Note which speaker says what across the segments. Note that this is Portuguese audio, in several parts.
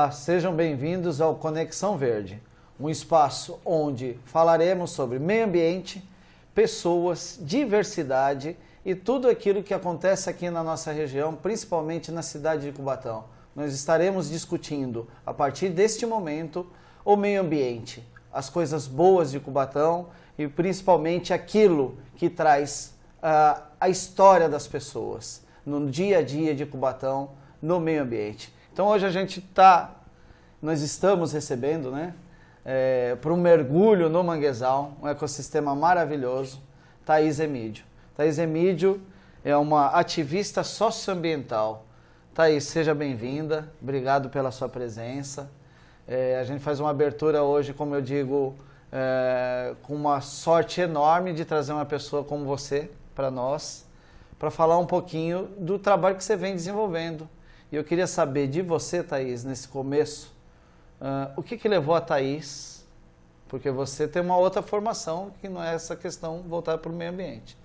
Speaker 1: Olá, sejam bem-vindos ao Conexão Verde, um espaço onde falaremos sobre meio ambiente, pessoas, diversidade e tudo aquilo que acontece aqui na nossa região, principalmente na cidade de Cubatão. Nós estaremos discutindo, a partir deste momento, o meio ambiente, as coisas boas de Cubatão e principalmente aquilo que traz a história das pessoas no dia a dia de Cubatão, no meio ambiente. Então hoje nós estamos recebendo, para um mergulho no manguezal, um ecossistema maravilhoso, Thaís Emídio. Thaís Emídio é uma ativista socioambiental. Thaís, seja bem-vinda, obrigado pela sua presença. A gente faz uma abertura hoje, como eu digo, com uma sorte enorme de trazer uma pessoa como você para nós, para falar um pouquinho do trabalho que você vem desenvolvendo. E eu queria saber de você, Thaís, nesse começo, o que levou a Thaís, porque você tem uma outra formação que não é essa questão voltada para o meio ambiente,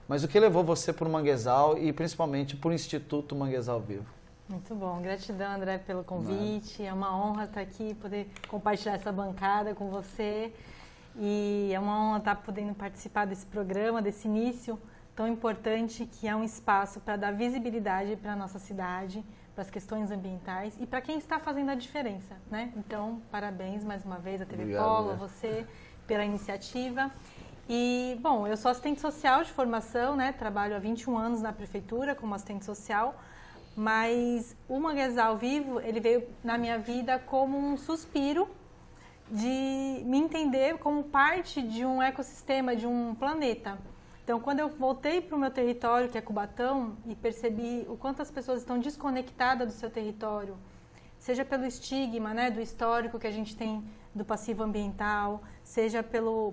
Speaker 1: mas o que levou você para o Manguezal e principalmente para o Instituto Manguezal Vivo?
Speaker 2: Muito bom, gratidão, André, pelo convite, é uma honra estar aqui, poder compartilhar essa bancada com você e é uma honra estar podendo participar desse programa, desse início tão importante que é um espaço para dar visibilidade para a nossa cidade, para as questões ambientais e para quem está fazendo a diferença, né? Então, parabéns mais uma vez à TV
Speaker 1: Obrigado,
Speaker 2: Polo, a você pela iniciativa. E, bom, eu sou assistente social de formação, né? Trabalho há 21 anos na prefeitura como assistente social, mas o Manguezal Vivo, ele veio na minha vida como um suspiro de me entender como parte de um ecossistema, de um planeta. Então, quando eu voltei para o meu território, que é Cubatão, e percebi o quanto as pessoas estão desconectadas do seu território, seja pelo estigma, né, do histórico que a gente tem do passivo ambiental, seja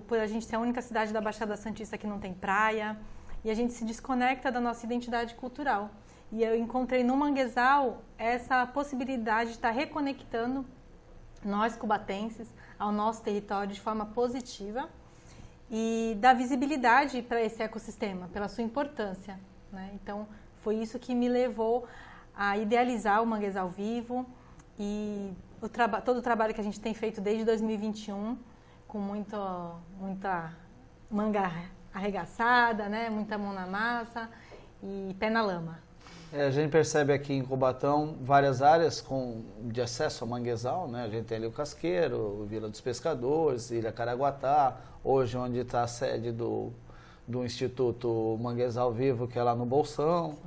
Speaker 2: por a gente ser a única cidade da Baixada Santista que não tem praia, e a gente se desconecta da nossa identidade cultural. E eu encontrei no Manguezal essa possibilidade de estar reconectando nós cubatenses ao nosso território de forma positiva, e dar visibilidade para esse ecossistema, pela sua importância, né? Então, foi isso que me levou a idealizar o Manguezal Vivo e todo o trabalho que a gente tem feito desde 2021, com muita manga arregaçada, né? Muita mão na massa e pé na lama.
Speaker 1: A gente percebe aqui em Cubatão várias áreas de acesso ao manguezal, né? A gente tem ali o Casqueiro, Vila dos Pescadores, Ilha Caraguatá, hoje onde está a sede do Instituto Manguezal Vivo, que é lá no Bolsão. Sim.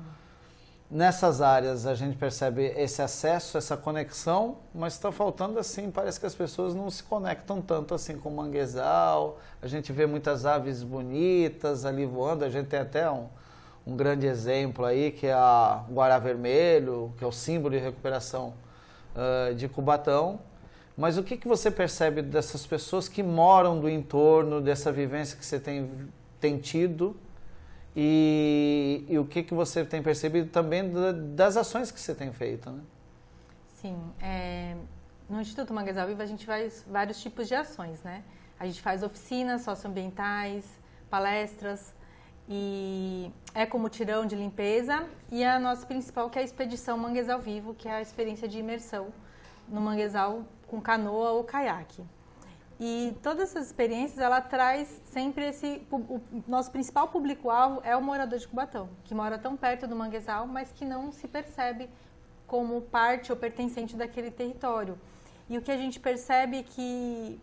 Speaker 1: Nessas áreas a gente percebe esse acesso, essa conexão, mas está faltando assim, parece que as pessoas não se conectam tanto assim com o manguezal. A gente vê muitas aves bonitas ali voando, a gente tem até um grande exemplo aí, que é a Guará Vermelho, que é o símbolo de recuperação de Cubatão. Mas o que você percebe dessas pessoas que moram do entorno, dessa vivência que você tem tido e o que você tem percebido também das ações que você tem feito, né?
Speaker 2: Sim, no Instituto Manguezal Vivo a gente faz vários tipos de ações, né? A gente faz oficinas socioambientais, palestras, e ecomutirão de limpeza e a nossa principal, que é a expedição Manguezal Vivo, que é a experiência de imersão no manguezal com canoa ou caiaque. E todas essas experiências, ela traz sempre o nosso principal público-alvo é o morador de Cubatão, que mora tão perto do manguezal, mas que não se percebe como parte ou pertencente daquele território. E o que a gente percebe é que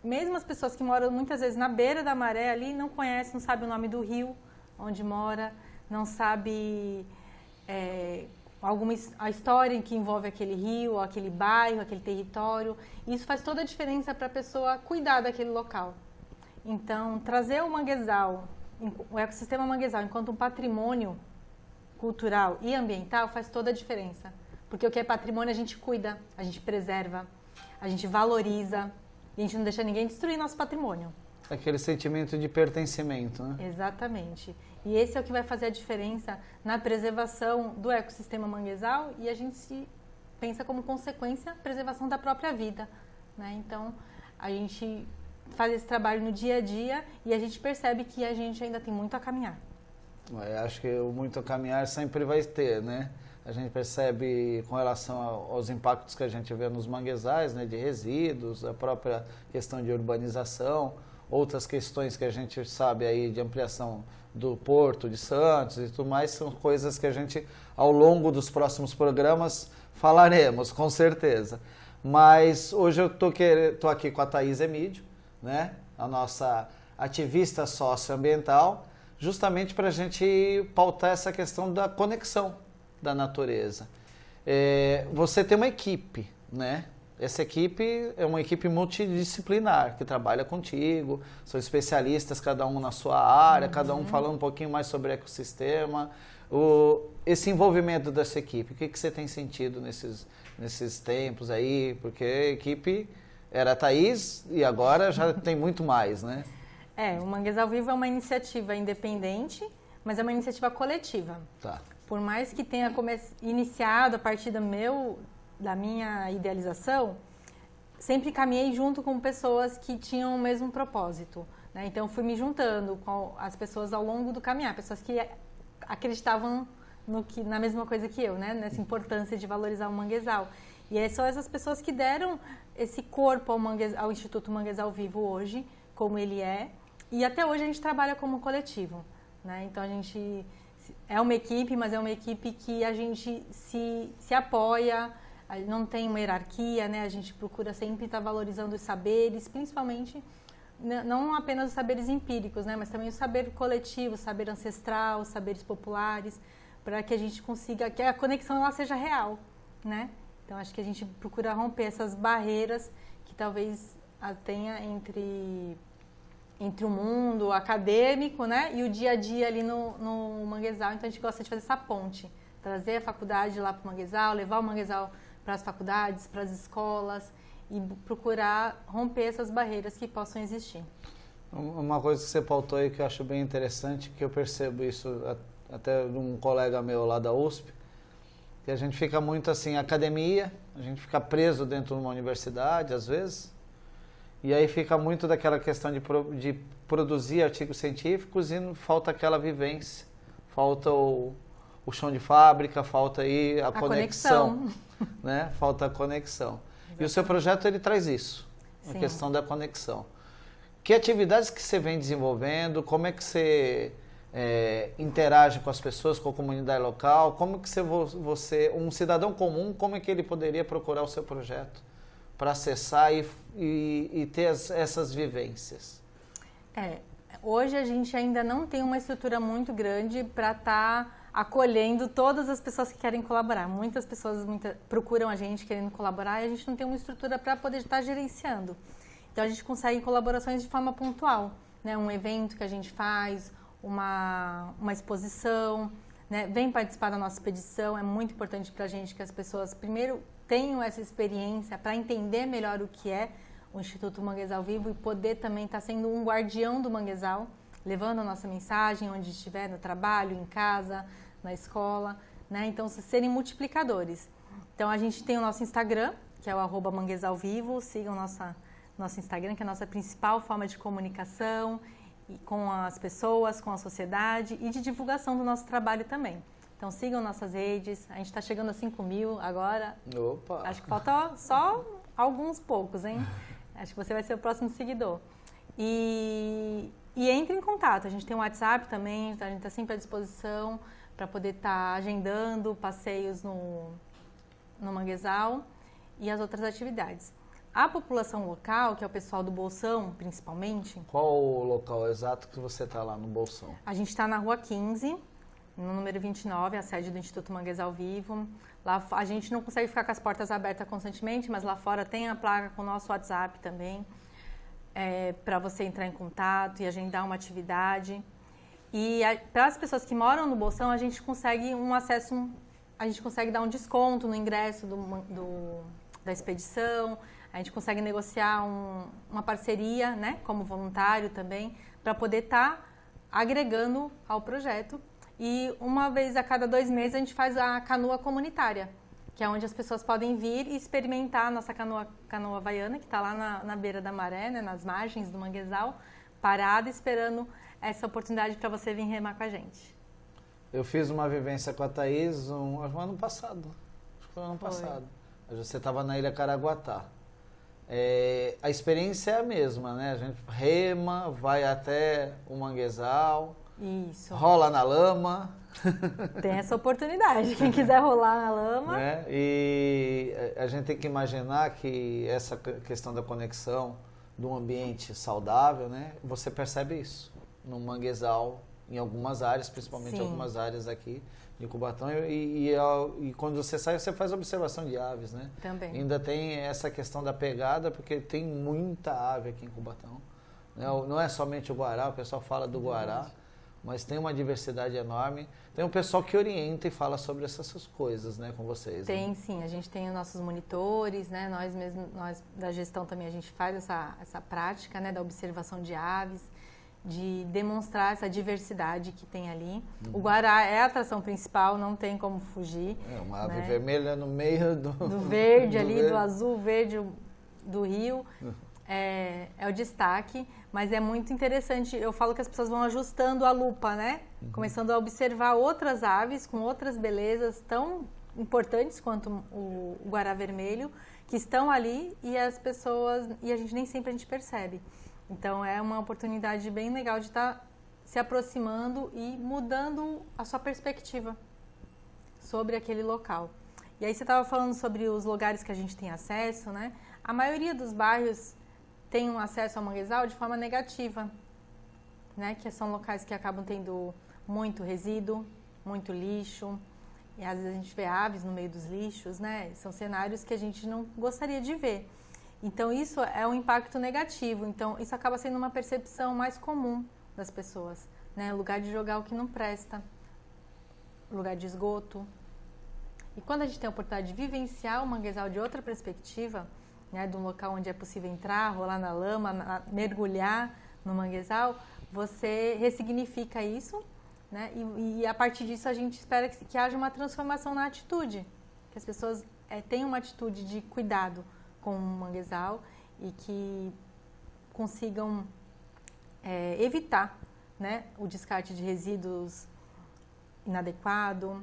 Speaker 2: mesmo as pessoas que moram muitas vezes na beira da maré ali não conhecem, não sabem o nome do rio onde mora, não sabe a história que envolve aquele rio, aquele bairro, aquele território. Isso faz toda a diferença para a pessoa cuidar daquele local. Então, trazer o manguezal, o ecossistema manguezal enquanto um patrimônio cultural e ambiental faz toda a diferença. Porque o que é patrimônio a gente cuida, a gente preserva, a gente valoriza. E a gente não deixa ninguém destruir nosso patrimônio.
Speaker 1: Aquele sentimento de pertencimento, né?
Speaker 2: Exatamente. E esse é o que vai fazer a diferença na preservação do ecossistema manguezal e a gente se pensa como consequência a preservação da própria vida, né? Então, a gente faz esse trabalho no dia a dia e a gente percebe que a gente ainda tem muito a caminhar.
Speaker 1: Acho que muito a caminhar sempre vai ter, né? a gente percebe com relação aos impactos que a gente vê nos manguezais, né, de resíduos, a própria questão de urbanização, outras questões que a gente sabe aí de ampliação do Porto de Santos e tudo mais, são coisas que a gente, ao longo dos próximos programas, falaremos, com certeza. Mas hoje eu tô aqui com a Thaís Emídio, né, a nossa ativista socioambiental, justamente para a gente pautar essa questão da conexão da natureza. Você tem uma equipe, né? Essa equipe é uma equipe multidisciplinar que trabalha contigo, são especialistas, cada um na sua área, cada um falando um pouquinho mais sobre ecossistema. Esse envolvimento dessa equipe, o que você tem sentido nesses tempos aí? Porque a equipe era a Thaís e agora já tem muito mais, né?
Speaker 2: O Manguezal Vivo é uma iniciativa independente, mas é uma iniciativa coletiva.
Speaker 1: Tá.
Speaker 2: Por mais que tenha iniciado a partir da minha idealização, sempre caminhei junto com pessoas que tinham o mesmo propósito, né? Então, fui me juntando com as pessoas ao longo do caminhar, pessoas que acreditavam na mesma coisa que eu, né? Nessa importância de valorizar o manguezal. E são essas pessoas que deram esse corpo ao Instituto Manguezal Vivo hoje, como ele é. E até hoje a gente trabalha como coletivo, né? Então a gente é uma equipe, mas é uma equipe que a gente se apoia, não tem uma hierarquia, né? A gente procura sempre estar valorizando os saberes, principalmente não apenas os saberes empíricos, né? Mas também o saber coletivo, o saber ancestral, os saberes populares, para que a gente consiga, que a conexão ela seja real, né? Então acho que a gente procura romper essas barreiras que talvez tenha entre o mundo acadêmico, né, e o dia a dia ali no manguezal. Então a gente gosta de fazer essa ponte, trazer a faculdade lá para o manguezal, levar o manguezal para as faculdades, para as escolas e procurar romper essas barreiras que possam existir.
Speaker 1: Uma coisa que você pautou aí que eu acho bem interessante, que eu percebo isso até de um colega meu lá da USP, que a gente fica muito assim, academia, a gente fica preso dentro de uma universidade às vezes. E aí fica muito daquela questão de produzir artigos científicos e falta aquela vivência, falta o chão de fábrica, falta aí a conexão, né? Falta a conexão. Exatamente. E o seu projeto ele traz isso, a questão da conexão. Que atividades que você vem desenvolvendo, como é que você interage com as pessoas, com a comunidade local, como que você, um cidadão comum, como é que ele poderia procurar o seu projeto para acessar e ter essas vivências?
Speaker 2: Hoje a gente ainda não tem uma estrutura muito grande para estar acolhendo todas as pessoas que querem colaborar. Muitas pessoas procuram a gente querendo colaborar e a gente não tem uma estrutura para poder estar gerenciando. Então a gente consegue colaborações de forma pontual, né? Um evento que a gente faz, uma exposição, né? Vem participar da nossa expedição, é muito importante para a gente que as pessoas primeiro tenham essa experiência para entender melhor o que é o Instituto Manguezal Vivo e poder também estar sendo um guardião do manguezal, levando a nossa mensagem onde estiver, no trabalho, em casa, na escola, né? Então, serem multiplicadores. Então, a gente tem o nosso Instagram, que é o @manguezalvivo, sigam nosso Instagram, que é a nossa principal forma de comunicação com as pessoas, com a sociedade e de divulgação do nosso trabalho também. Então sigam nossas redes, a gente está chegando a 5.000 agora.
Speaker 1: Opa!
Speaker 2: Acho que falta só alguns poucos, hein? Acho que você vai ser o próximo seguidor. E entre em contato, a gente tem um WhatsApp também, a gente está sempre à disposição para poder estar agendando passeios no manguezal e as outras atividades. A população local, que é o pessoal do Bolsão, principalmente...
Speaker 1: Qual o local exato que você está lá no Bolsão?
Speaker 2: A gente está na Rua 15, no número 29, a sede do Instituto Manguezal Vivo. Lá a gente não consegue ficar com as portas abertas constantemente, mas lá fora tem a placa com o nosso WhatsApp também, para você entrar em contato e agendar uma atividade. E para as pessoas que moram no Bolsão, a gente consegue a gente consegue dar um desconto no ingresso da expedição, a gente consegue negociar uma parceria, né, como voluntário também, para poder estar agregando ao projeto. E uma vez a cada 2 meses a gente faz a canoa comunitária, que é onde as pessoas podem vir e experimentar a nossa canoa havaiana, que está lá na beira da maré, né, nas margens do manguezal, parada, esperando essa oportunidade para você vir remar com a gente.
Speaker 1: Eu fiz uma vivência com a Thaís um ano passado. Acho que foi ano passado. Você estava na Ilha Caraguatá. A experiência é a mesma, né? A gente rema, vai até o manguezal,
Speaker 2: Isso.
Speaker 1: rola na lama.
Speaker 2: Tem essa oportunidade, quem quiser rolar na lama.
Speaker 1: Né? E a gente tem que imaginar que essa questão da conexão de um ambiente saudável, né? Você percebe isso no manguezal, em algumas áreas, principalmente em algumas áreas aqui de Cubatão. E quando você sai, você faz observação de aves, né?
Speaker 2: Também.
Speaker 1: Ainda tem essa questão da pegada, porque tem muita ave aqui em Cubatão. Não é somente o guará, o pessoal fala do guará, mas tem uma diversidade enorme. Tem um pessoal que orienta e fala sobre essas coisas, né, com vocês.
Speaker 2: Tem,
Speaker 1: né?
Speaker 2: sim. A gente tem os nossos monitores, né? Nós da gestão também, a gente faz essa prática, né, da observação de aves, de demonstrar essa diversidade que tem ali. O guará é a atração principal, não tem como fugir.
Speaker 1: É uma ave,
Speaker 2: né?
Speaker 1: vermelha no meio do
Speaker 2: verde ali, do azul, verde do rio. É o destaque, mas é muito interessante. Eu falo que as pessoas vão ajustando a lupa, né? Começando a observar outras aves com outras belezas tão importantes quanto o guará vermelho, que estão ali e as pessoas, e a gente nem sempre a gente percebe. Então é uma oportunidade bem legal de estar se aproximando e mudando a sua perspectiva sobre aquele local. E aí você estava falando sobre os lugares que a gente tem acesso, né? A maioria dos bairros tem um acesso ao manguezal de forma negativa, né? Que são locais que acabam tendo muito resíduo, muito lixo, e às vezes a gente vê aves no meio dos lixos, né? São cenários que a gente não gostaria de ver. Então isso é um impacto negativo, então isso acaba sendo uma percepção mais comum das pessoas, né? Lugar de jogar o que não presta, lugar de esgoto. E quando a gente tem a oportunidade de vivenciar o manguezal de outra perspectiva, né, de um local onde é possível entrar, rolar na lama, mergulhar no manguezal, você ressignifica isso, né, e a partir disso a gente espera que haja uma transformação na atitude, que as pessoas tenham uma atitude de cuidado com o manguezal e que consigam evitar, né, o descarte de resíduos inadequado,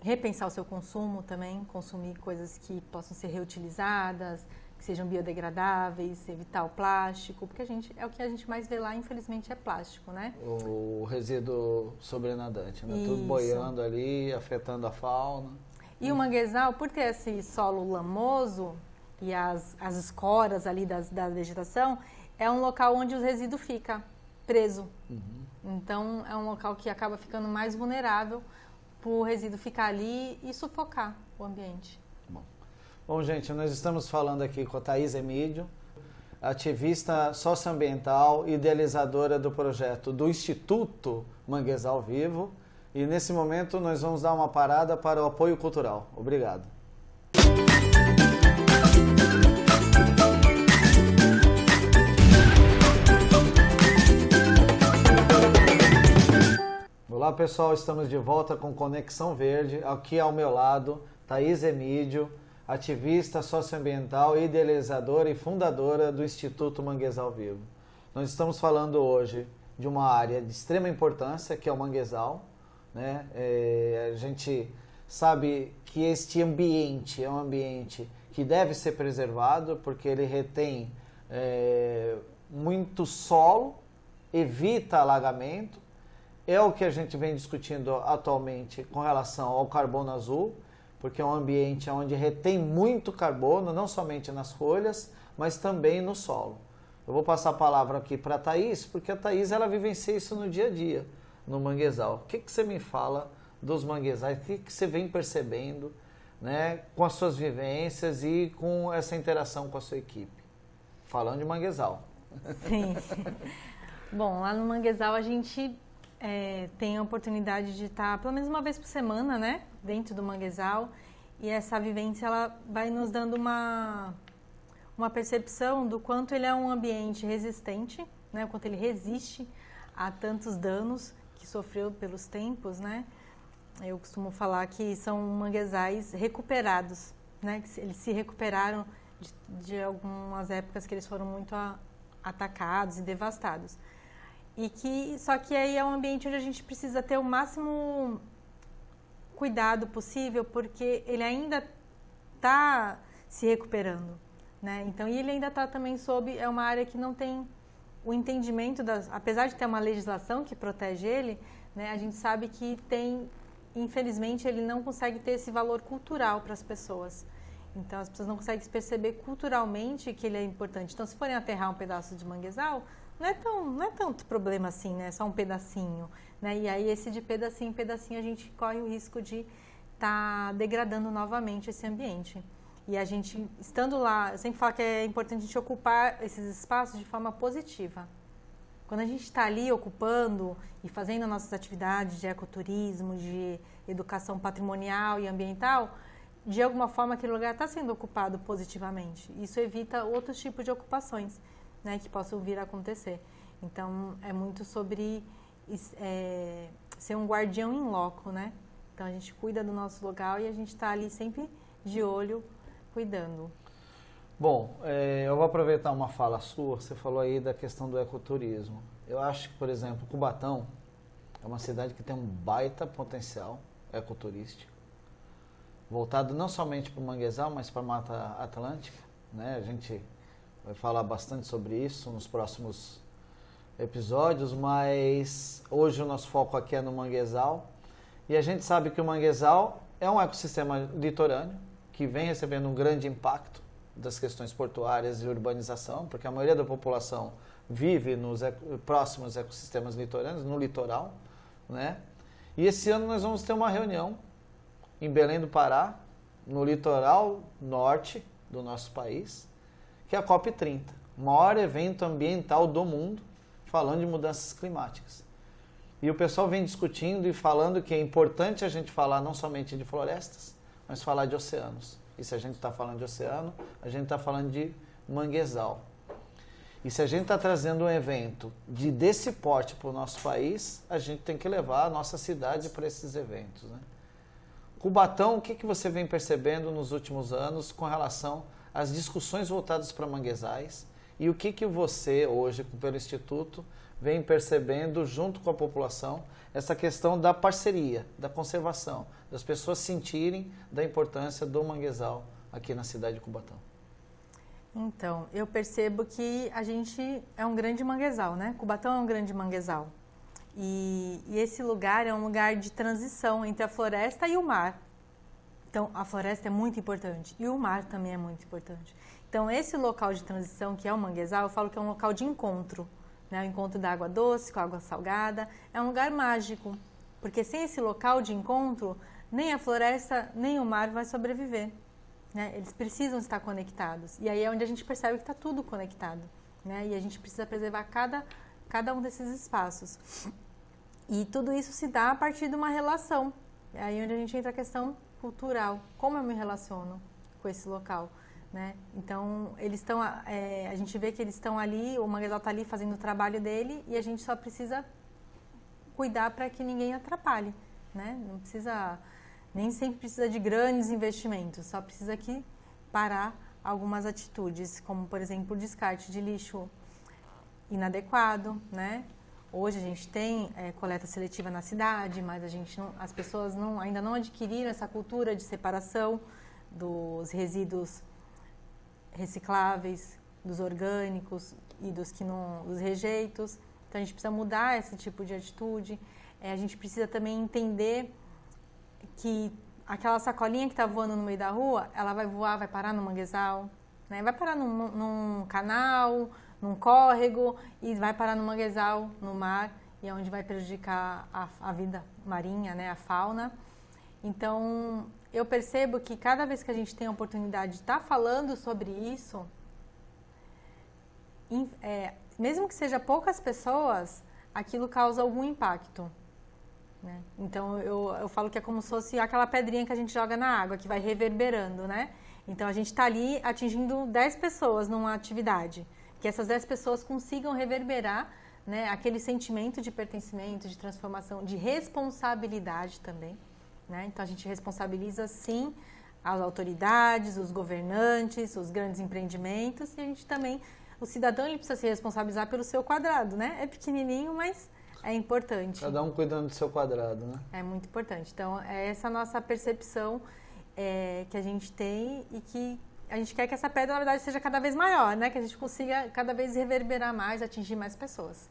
Speaker 2: repensar o seu consumo também, consumir coisas que possam ser reutilizadas, que sejam biodegradáveis, evitar o plástico, porque o que a gente mais vê lá, infelizmente, é plástico, né?
Speaker 1: O resíduo sobrenadante, né?
Speaker 2: Isso.
Speaker 1: Tudo boiando ali, afetando a fauna.
Speaker 2: E o manguezal, por ter esse solo lamoso e as escoras ali da vegetação, é um local onde o resíduo fica preso. Então, é um local que acaba ficando mais vulnerável para o resíduo ficar ali e sufocar o ambiente.
Speaker 1: Bom, gente, nós estamos falando aqui com a Thaís Emídio, ativista socioambiental, idealizadora do projeto do Instituto Manguezal Vivo. E nesse momento nós vamos dar uma parada para o apoio cultural. Obrigado. Olá pessoal, estamos de volta com Conexão Verde. Aqui ao meu lado, Thaís Emídio, ativista socioambiental, idealizadora e fundadora do Instituto Manguezal Vivo. Nós estamos falando hoje de uma área de extrema importância, que é o manguezal, né? A gente sabe que este ambiente é um ambiente que deve ser preservado, porque ele retém muito solo, evita alagamento. É o que a gente vem discutindo atualmente com relação ao carbono azul, porque é um ambiente onde retém muito carbono, não somente nas folhas, mas também no solo. Eu vou passar a palavra aqui para a Thaís, porque a Thaís ela vivencia isso no dia a dia, no manguezal. O que você me fala dos manguezais? O que você vem percebendo, né, com as suas vivências e com essa interação com a sua equipe? Falando de manguezal.
Speaker 2: Sim. Bom, lá no manguezal a gente tem a oportunidade de estar pelo menos uma vez por semana, né, dentro do manguezal, e essa vivência ela vai nos dando uma percepção do quanto ele é um ambiente resistente, né, o quanto ele resiste a tantos danos que sofreu pelos tempos, né. Eu costumo falar que são manguezais recuperados, né, que eles se recuperaram de algumas épocas que eles foram muito atacados e devastados. Só que aí é um ambiente onde a gente precisa ter o máximo cuidado possível, porque ele ainda está se recuperando, né? Então, e ele ainda está também é uma área que não tem o entendimento apesar de ter uma legislação que protege ele, né? A gente sabe que infelizmente, ele não consegue ter esse valor cultural para as pessoas. Então, as pessoas não conseguem perceber culturalmente que ele é importante. Então, se forem aterrar um pedaço de manguezal, não é tanto problema assim, né? Só um pedacinho, né? E aí, esse de pedacinho em pedacinho, a gente corre o risco de estar degradando novamente esse ambiente. E a gente, estando lá, eu sempre falo que é importante a gente ocupar esses espaços de forma positiva. Quando a gente está ali ocupando e fazendo nossas atividades de ecoturismo, de educação patrimonial e ambiental, de alguma forma aquele lugar está sendo ocupado positivamente. Isso evita outros tipos de ocupações, né, que possam vir a acontecer. Então, é muito sobre ser um guardião in loco, né? Então, a gente cuida do nosso local e a gente está ali sempre de olho, cuidando.
Speaker 1: Bom, eu vou aproveitar uma fala sua, você falou aí da questão do ecoturismo. Eu acho que, por exemplo, Cubatão é uma cidade que tem um baita potencial ecoturístico, voltado não somente para o manguezal, mas para a Mata Atlântica, né? A gente vai falar bastante sobre isso nos próximos episódios, mas hoje o nosso foco aqui é no manguezal. E a gente sabe que o manguezal é um ecossistema litorâneo que vem recebendo um grande impacto das questões portuárias e urbanização, porque a maioria da população vive nos próximos ecossistemas litorâneos, no litoral, né? E esse ano nós vamos ter uma reunião em Belém do Pará, no litoral norte do nosso país, que é a COP30, o maior evento ambiental do mundo, falando de mudanças climáticas. E o pessoal vem discutindo e falando que é importante a gente falar não somente de florestas, mas falar de oceanos. E se a gente está falando de oceano, a gente está falando de manguezal. E se a gente está trazendo um evento desse porte para o nosso país, a gente tem que levar a nossa cidade para esses eventos, né? Cubatão, o que você vem percebendo nos últimos anos com relação às discussões voltadas para manguezais? E o que você, hoje, pelo Instituto, vem percebendo junto com a população essa questão da parceria, da conservação, das pessoas sentirem da importância do manguezal aqui na cidade de Cubatão?
Speaker 2: Então, eu percebo que a gente é um grande manguezal, né? Cubatão é um grande manguezal. E esse lugar é um lugar de transição entre a floresta e o mar. Então, a floresta é muito importante e o mar também é muito importante. Então, esse local de transição, que é o manguezal, eu falo que é um local de encontro, né? O encontro da água doce com a água salgada. É um lugar mágico, porque sem esse local de encontro, nem a floresta, nem o mar vai sobreviver, né? Eles precisam estar conectados. E aí é onde a gente percebe que está tudo conectado, né? E a gente precisa preservar cada um desses espaços. E tudo isso se dá a partir de uma relação. É aí onde a gente entra a questão cultural. Como eu me relaciono com esse local, né? Então, eles estão, a gente vê que eles estão ali, o manguezal está ali fazendo o trabalho dele e a gente só precisa cuidar para que ninguém atrapalhe, né? Não precisa, nem sempre precisa de grandes investimentos, só precisa que parar algumas atitudes, como, por exemplo, o descarte de lixo inadequado, né? Hoje a gente tem coleta seletiva na cidade, mas as pessoas ainda não adquiriram essa cultura de separação dos resíduos recicláveis, dos orgânicos e dos rejeitos. Então a gente precisa mudar esse tipo de atitude. A gente precisa também entender que aquela sacolinha que está voando no meio da rua, ela vai voar, vai parar no manguezal, né? Vai parar num canal, num córrego e vai parar no manguezal, no mar, e é onde vai prejudicar a vida marinha, né, a fauna. Então, eu percebo que cada vez que a gente tem a oportunidade de estar falando sobre isso, mesmo que seja poucas pessoas, aquilo causa algum impacto, né? Então, eu falo que é como se fosse aquela pedrinha que a gente joga na água, que vai reverberando, né? Então, a gente está ali atingindo 10 pessoas numa atividade, que essas 10 pessoas consigam reverberar, né, aquele sentimento de pertencimento, de transformação, de responsabilidade também, né? Então, a gente responsabiliza, sim, as autoridades, os governantes, os grandes empreendimentos, e a gente também, o cidadão ele precisa se responsabilizar pelo seu quadrado, né? É pequenininho, mas é importante.
Speaker 1: Cada um cuidando do seu quadrado, né?
Speaker 2: É muito importante. Então, é essa nossa percepção que a gente tem e que a gente quer que essa pedra, na verdade, seja cada vez maior, né? Que a gente consiga cada vez reverberar mais, atingir mais pessoas.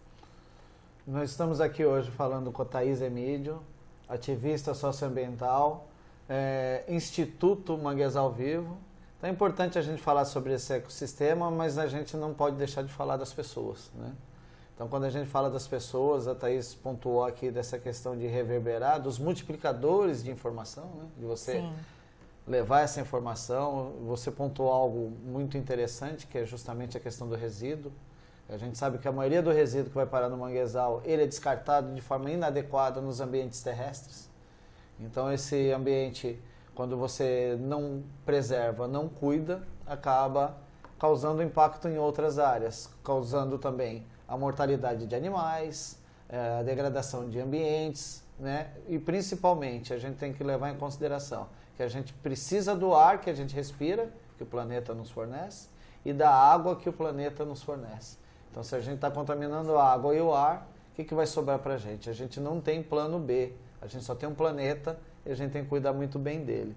Speaker 1: Nós estamos aqui hoje falando com a Thaís Emídio, ativista socioambiental, Instituto Manguezal Vivo. Então é importante a gente falar sobre esse ecossistema, mas a gente não pode deixar de falar das pessoas, né? Então quando a gente fala das pessoas, a Thaís pontuou aqui dessa questão de reverberar, dos multiplicadores de informação, né? De você
Speaker 2: Sim.
Speaker 1: levar essa informação. Você pontuou algo muito interessante, que é justamente a questão do resíduo. A gente sabe que a maioria do resíduo que vai parar no manguezal, ele é descartado de forma inadequada nos ambientes terrestres. Então esse ambiente, quando você não preserva, não cuida, acaba causando impacto em outras áreas, causando também a mortalidade de animais, a degradação de ambientes, né? E principalmente a gente tem que levar em consideração que a gente precisa do ar que a gente respira, que o planeta nos fornece, e da água que o planeta nos fornece. Então, se a gente está contaminando a água e o ar, o que vai sobrar para a gente? A gente não tem plano B, a gente só tem um planeta e a gente tem que cuidar muito bem dele.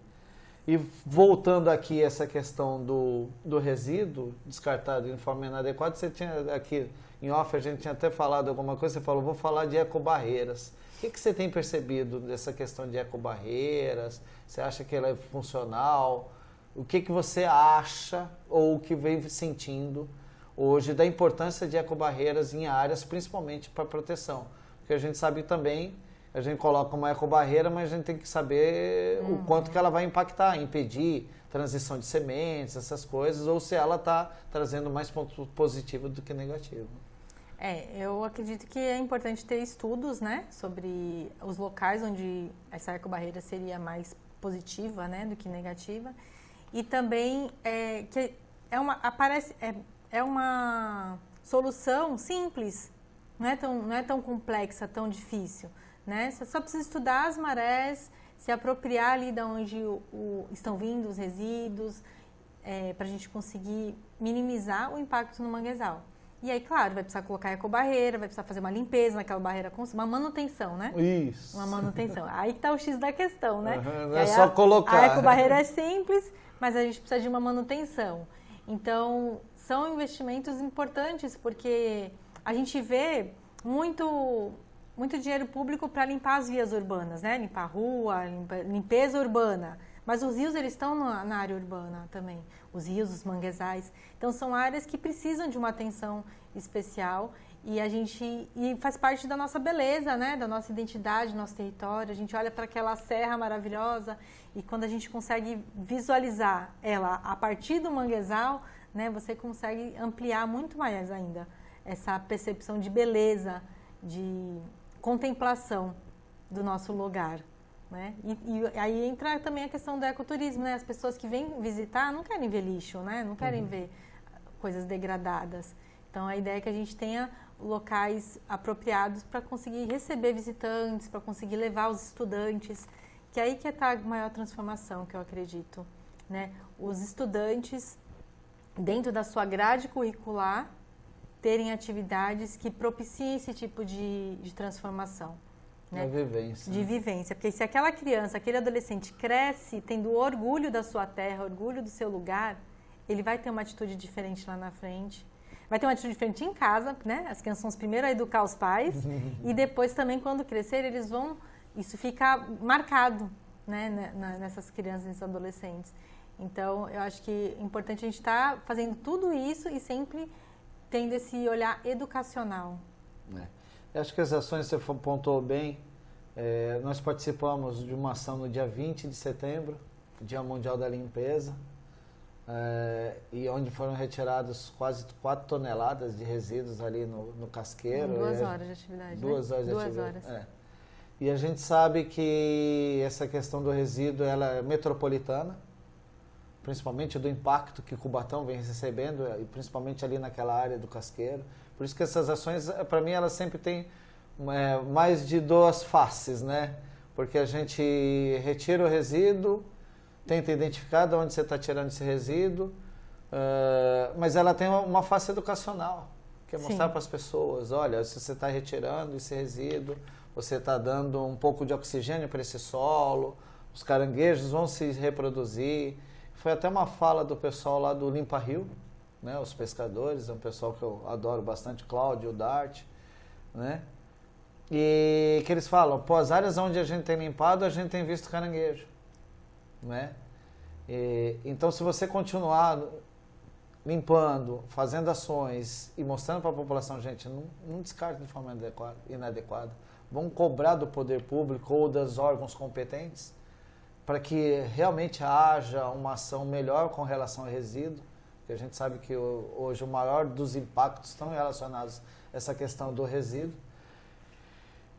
Speaker 1: E voltando aqui a essa questão do resíduo descartado de forma inadequada, você tinha aqui em off, a gente tinha até falado alguma coisa, você falou, vou falar de ecobarreiras. O que você tem percebido dessa questão de ecobarreiras? Você acha que ela é funcional? O que você acha ou o que vem sentindo hoje da importância de ecobarreiras em áreas, principalmente para proteção? Porque a gente sabe também, a gente coloca uma ecobarreira, mas a gente tem que saber o quanto que ela vai impactar, impedir transição de sementes, essas coisas, ou se ela está trazendo mais ponto positivo do que negativo.
Speaker 2: Eu acredito que é importante ter estudos, né, sobre os locais onde essa ecobarreira seria mais positiva, né, do que negativa. E também que é uma solução simples, não é tão complexa, tão difícil, né? Você só precisa estudar as marés, se apropriar ali de onde estão vindo os resíduos, para a gente conseguir minimizar o impacto no manguezal. E aí, claro, vai precisar colocar ecobarreira, vai precisar fazer uma limpeza naquela barreira, uma manutenção, né?
Speaker 1: Isso.
Speaker 2: Uma manutenção. Aí que está o X da questão, né?
Speaker 1: Não é só colocar.
Speaker 2: A ecobarreira é simples, mas a gente precisa de uma manutenção. Então, são investimentos importantes, porque a gente vê muito dinheiro público para limpar as vias urbanas, né? Limpar a rua, limpeza urbana. Mas os rios, eles estão na área urbana também. Os rios, os manguezais. Então, são áreas que precisam de uma atenção especial e faz parte da nossa beleza, né? Da nossa identidade, do nosso território. A gente olha para aquela serra maravilhosa e quando a gente consegue visualizar ela a partir do manguezal, né? Você consegue ampliar muito mais ainda essa percepção de beleza, de contemplação do nosso lugar. Né? E aí entra também a questão do ecoturismo, né? As pessoas que vêm visitar não querem ver lixo, né? Não querem ver coisas degradadas. Então, a ideia é que a gente tenha locais apropriados para conseguir receber visitantes, para conseguir levar os estudantes, que é aí que está a maior transformação, que eu acredito. Né? Os estudantes, dentro da sua grade curricular, terem atividades que propiciem esse tipo de transformação. Né? De vivência. Porque se aquela criança, aquele adolescente cresce tendo orgulho da sua terra, orgulho do seu lugar, ele vai ter uma atitude diferente lá na frente. Vai ter uma atitude diferente em casa, né? As crianças são os primeiros a educar os pais. E depois também, quando crescer, eles vão... Isso fica marcado, né? Nessas crianças, nesses adolescentes. Então, eu acho que é importante a gente estar fazendo tudo isso e sempre tendo esse olhar educacional.
Speaker 1: Eu acho que as ações você pontuou bem. Nós participamos de uma ação no dia 20 de setembro, Dia Mundial da Limpeza, e onde foram retirados quase 4 toneladas de resíduos ali no casqueiro.
Speaker 2: Em 2 horas de atividade,
Speaker 1: 2 horas de
Speaker 2: atividade.
Speaker 1: 2 horas. E a gente sabe que essa questão do resíduo ela é metropolitana, principalmente do impacto que Cubatão vem recebendo, e principalmente ali naquela área do casqueiro. Por isso que essas ações, para mim, elas sempre têm mais de 2 faces, né? Porque a gente retira o resíduo, tenta identificar de onde você está tirando esse resíduo, mas ela tem uma face educacional, que é mostrar para as pessoas, olha, se você está retirando esse resíduo, você está dando um pouco de oxigênio para esse solo, os caranguejos vão se reproduzir. Foi até uma fala do pessoal lá do Limpa Rio, né, os pescadores, é um pessoal que eu adoro bastante, Cláudio, o Dart, né? E que eles falam, pô, as áreas onde a gente tem limpado, a gente tem visto caranguejo, né? Então, se você continuar limpando, fazendo ações e mostrando para a população, gente, não descarte de forma inadequada. Vamos cobrar do poder público ou dos órgãos competentes para que realmente haja uma ação melhor com relação ao resíduo, porque a gente sabe que hoje o maior dos impactos estão relacionados a essa questão do resíduo.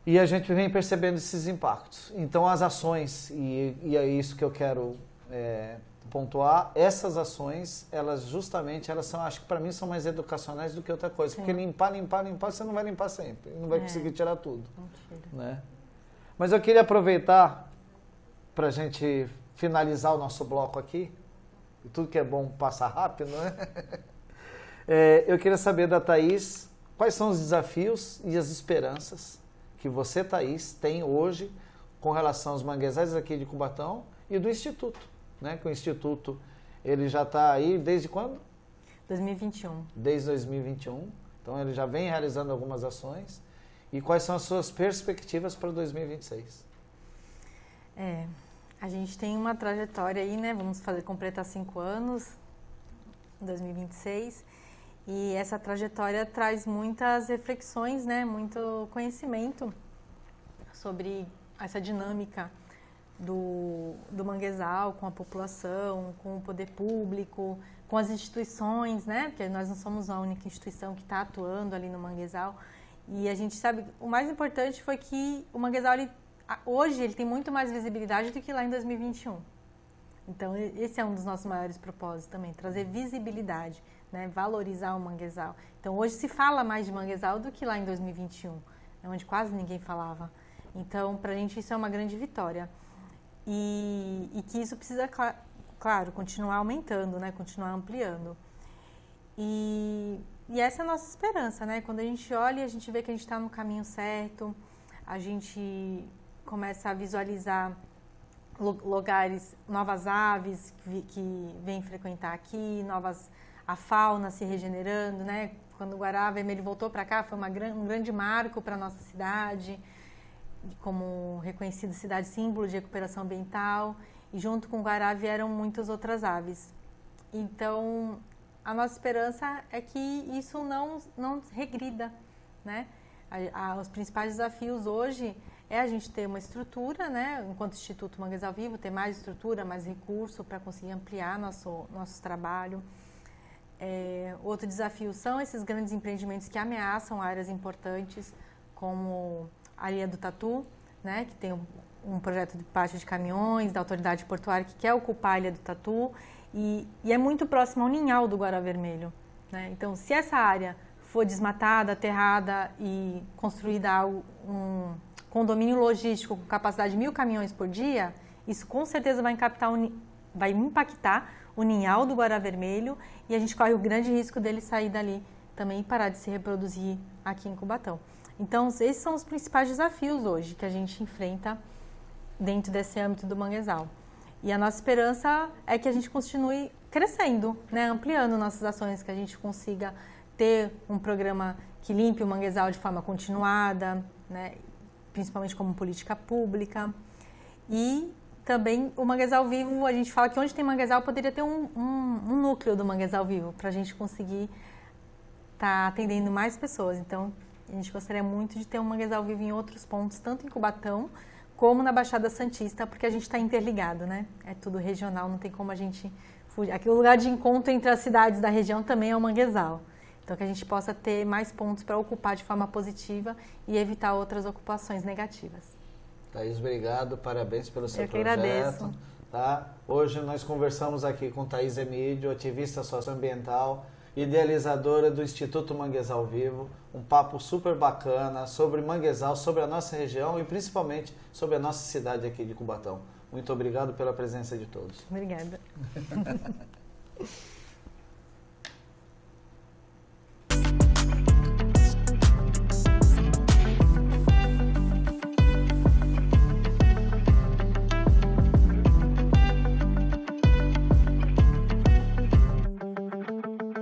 Speaker 1: E a gente vem percebendo esses impactos. Então, as ações, e é isso que eu quero pontuar, essas ações, elas são, acho que para mim, são mais educacionais do que outra coisa. Sim. Porque limpar, você não vai limpar sempre. Não vai conseguir tirar tudo. Né? Mas eu queria aproveitar para a gente finalizar o nosso bloco aqui. E tudo que é bom passa rápido, né? Eu queria saber da Thaís, quais são os desafios e as esperanças que você, Thaís, tem hoje com relação aos manguezais aqui de Cubatão e do Instituto, né? Que o Instituto, ele já está aí desde quando?
Speaker 2: 2021.
Speaker 1: Desde 2021. Então, ele já vem realizando algumas ações. E quais são as suas perspectivas para 2026?
Speaker 2: A gente tem uma trajetória aí, né? Vamos completar 5 anos, em 2026. E essa trajetória traz muitas reflexões, né? Muito conhecimento sobre essa dinâmica do manguezal com a população, com o poder público, com as instituições, né? Porque nós não somos a única instituição que está atuando ali no manguezal. E a gente sabe, o mais importante foi que o manguezal, hoje, ele tem muito mais visibilidade do que lá em 2021. Então, esse é um dos nossos maiores propósitos também, trazer visibilidade, né? Valorizar o manguezal. Então, hoje se fala mais de manguezal do que lá em 2021, onde quase ninguém falava. Então, para a gente isso é uma grande vitória. E que isso precisa, claro, continuar aumentando, né? Continuar ampliando. E essa é a nossa esperança, né? Quando a gente olha, a gente vê que a gente está no caminho certo, a gente começa a visualizar lugares, novas aves que vêm frequentar aqui, a fauna se regenerando, né? Quando o Guará Vermelho voltou para cá, foi um grande marco para a nossa cidade, como reconhecida cidade símbolo de recuperação ambiental, e junto com o Guará vieram muitas outras aves. Então, a nossa esperança é que isso não regrida, né? Os principais desafios hoje é a gente ter uma estrutura, né? Enquanto Instituto Manguezal Vivo, ter mais estrutura, mais recurso para conseguir ampliar nosso trabalho. Outro desafio são esses grandes empreendimentos que ameaçam áreas importantes, como a Ilha do Tatu, né? Que tem um projeto de pátio de caminhões da autoridade portuária que quer ocupar a Ilha do Tatu e é muito próximo ao ninhal do Guará Vermelho, né? Então, se essa área for desmatada, aterrada e construída um condomínio logístico com capacidade de 1.000 caminhões por dia, isso com certeza vai impactar o ninhal do Guará Vermelho e a gente corre o grande risco dele sair dali também e parar de se reproduzir aqui em Cubatão. Então, esses são os principais desafios hoje que a gente enfrenta dentro desse âmbito do manguezal. E a nossa esperança é que a gente continue crescendo, né? Ampliando nossas ações, que a gente consiga ter um programa que limpe o manguezal de forma continuada, né? Principalmente como política pública. E também o manguezal vivo, a gente fala que onde tem manguezal poderia ter um núcleo do manguezal vivo, para a gente conseguir estar atendendo mais pessoas. Então, a gente gostaria muito de ter um manguezal vivo em outros pontos, tanto em Cubatão como na Baixada Santista, porque a gente está interligado, né? É tudo regional, não tem como a gente fugir. Aqui o lugar de encontro entre as cidades da região também é o manguezal. Então, que a gente possa ter mais pontos para ocupar de forma positiva e evitar outras ocupações negativas.
Speaker 1: Thaís, obrigado, parabéns pelo seu projeto.
Speaker 2: Eu que agradeço.
Speaker 1: Tá? Hoje nós conversamos aqui com Thaís Emídio, ativista socioambiental, idealizadora do Instituto Manguezal Vivo, um papo super bacana sobre manguezal, sobre a nossa região e principalmente sobre a nossa cidade aqui de Cubatão. Muito obrigado pela presença de todos.
Speaker 2: Obrigada.